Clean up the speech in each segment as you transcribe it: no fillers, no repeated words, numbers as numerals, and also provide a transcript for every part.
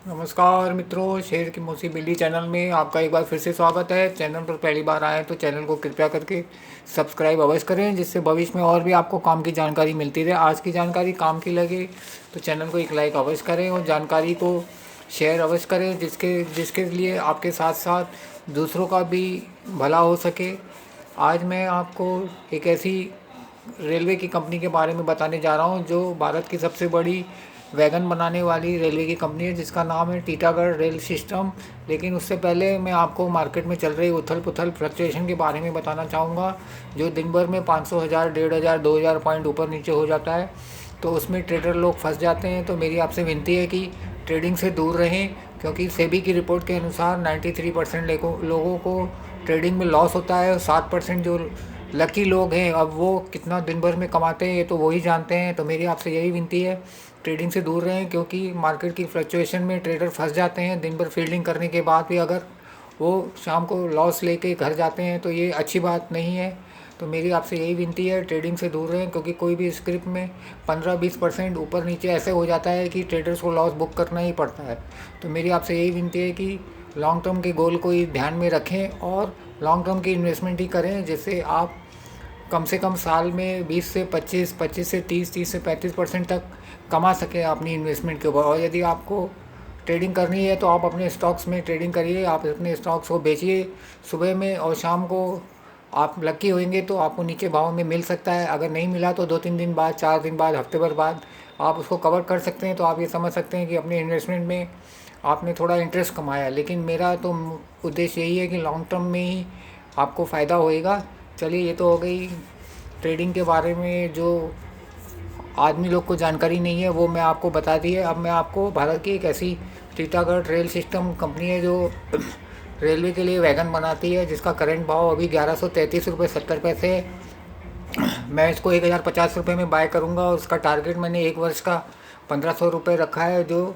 नमस्कार मित्रों, शेर की मोसी बिल्ली चैनल में आपका एक बार फिर से स्वागत है। चैनल पर पहली बार आए तो चैनल को कृपया करके सब्सक्राइब अवश्य करें, जिससे भविष्य में और भी आपको काम की जानकारी मिलती रहे। आज की जानकारी काम की लगे तो चैनल को एक लाइक अवश्य करें और जानकारी को शेयर अवश्य करें, जिसके जिसके लिए आपके साथ साथ दूसरों का भी भला हो सके। आज मैं आपको एक ऐसी रेलवे की कंपनी के बारे में बताने जा रहा हूँ जो भारत की सबसे बड़ी वैगन बनाने वाली रेलवे की कंपनी है, जिसका नाम है टीटागढ़ रेल सिस्टम। लेकिन उससे पहले मैं आपको मार्केट में चल रही उथल पुथल फ्लक्चुएशन के बारे में बताना चाहूँगा, जो दिन भर में 500, 1000, 1500, 2000 पॉइंट ऊपर नीचे हो जाता है। तो उसमें ट्रेडर लोग फंस जाते हैं। तो मेरी आपसे विनती है कि ट्रेडिंग से दूर रहें, क्योंकि सेबी की रिपोर्ट के अनुसार 93% लोगों को ट्रेडिंग में लॉस होता है। और 7% जो लकी लोग हैं, अब वो कितना दिन भर में कमाते हैं ये तो वही जानते हैं। तो मेरी आपसे यही विनती है, ट्रेडिंग से दूर रहें, क्योंकि मार्केट की फ्लक्चुएशन में ट्रेडर फंस जाते हैं। दिन भर फील्डिंग करने के बाद भी अगर वो शाम को लॉस लेके घर जाते हैं तो ये अच्छी बात नहीं है। तो मेरी आपसे यही विनती है, ट्रेडिंग से दूर रहें, क्योंकि कोई भी स्क्रिप्ट में 15-20% ऊपर नीचे ऐसे हो जाता है कि ट्रेडर्स को लॉस बुक करना ही पड़ता है। तो मेरी आपसे यही विनती है कि लॉन्ग टर्म के गोल को ही ध्यान में रखें और लॉन्ग टर्म की इन्वेस्टमेंट ही करें, जिससे आप कम से कम साल में 20 से 25, 25 से 30, 30 से 35% तक कमा सकें अपनी इन्वेस्टमेंट के ऊपर। और यदि आपको ट्रेडिंग करनी है तो आप अपने स्टॉक्स में ट्रेडिंग करिए, आप अपने स्टॉक्स को बेचिए सुबह में, और शाम को आप लकी होंगे तो आपको नीचे भाव में मिल सकता है। अगर नहीं मिला तो 2-3 दिन बाद, 4 दिन बाद, हफ्ते भर बाद आप उसको कवर कर सकते हैं। तो आप ये समझ सकते हैं कि अपने इन्वेस्टमेंट में आपने थोड़ा इंटरेस्ट कमाया। लेकिन मेरा तो उद्देश्य यही है कि लॉन्ग टर्म में ही आपको फ़ायदा होएगा। चलिए, ये तो हो गई ट्रेडिंग के बारे में जो आदमी लोग को जानकारी नहीं है, वो मैं आपको बता दी है। अब मैं आपको भारत की एक ऐसी टीटागढ़ रेल सिस्टम कंपनी है जो रेलवे के लिए वैगन बनाती है, जिसका करंट भाव अभी 1133 रुपये 70 पैसे है। मैं इसको 1050 रुपये में बाय करूँगा और उसका टारगेट मैंने 1 वर्ष का 1500 रुपये रखा है, जो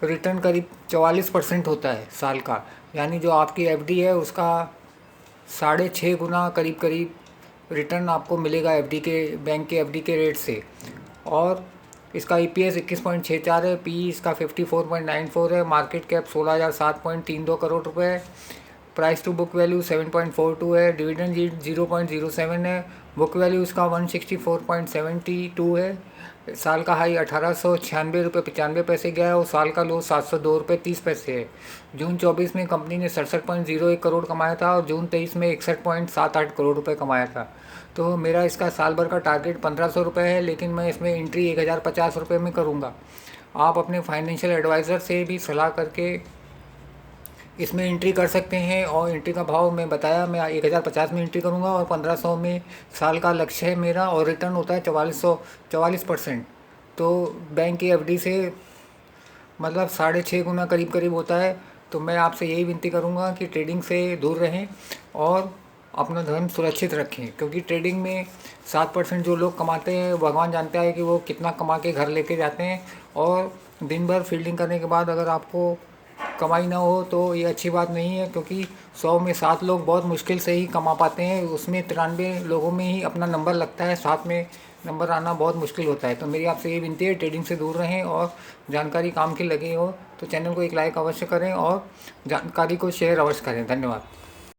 रिटर्न करीब 44% होता है साल का। यानी जो आपकी एफडी है उसका 6.5 गुना करीब करीब रिटर्न आपको मिलेगा एफडी के, बैंक के एफडी के रेट से। और इसका ईपीएस 21.64 है, पी इसका 54.94 है, मार्केट कैप 16,007.32 करोड़ रुपए है, प्राइस टू बुक वैल्यू 7.42 है, डिविडेंड यील्ड 0.07 है, बुक वैल्यू इसका 164.72 है। साल का हाई 1896 रुपये 95 पैसे गया है और साल का लो 702 रुपये 30 पैसे है। जून 24 में कंपनी ने 67.01 करोड़ कमाया था और जून 23 में 61.78 करोड़ रुपये कमाया था। तो मेरा इसका साल भर का टारगेट 1500 रुपये है, लेकिन मैं इसमें एंट्री 1050 रुपये में करूँगा। आप अपने फाइनेंशियल एडवाइज़र से भी सलाह करके इसमें एंट्री कर सकते हैं। और एंट्री का भाव मैं बताया, मैं 1050 में एंट्री करूँगा और 1500 में साल का लक्ष्य है मेरा, और रिटर्न होता है 44% तो बैंक की एफडी से मतलब 6.5 गुना करीब करीब होता है। तो मैं आपसे यही विनती करूँगा कि ट्रेडिंग से दूर रहें और अपना धन सुरक्षित रखें, क्योंकि ट्रेडिंग में 7% जो लोग कमाते हैं, भगवान जानता है कि वो कितना कमा के घर लेके जाते हैं। और दिन भर फील्डिंग करने के बाद अगर आपको कमाई ना हो तो ये अच्छी बात नहीं है, क्योंकि 100 में 7 लोग बहुत मुश्किल से ही कमा पाते हैं, उसमें 93 लोगों में ही अपना नंबर लगता है, 7 में नंबर आना बहुत मुश्किल होता है। तो मेरी आपसे ये विनती है, ट्रेडिंग से दूर रहें और जानकारी काम की लगी हो तो चैनल को एक लाइक अवश्य करें और जानकारी को शेयर अवश्य करें। धन्यवाद।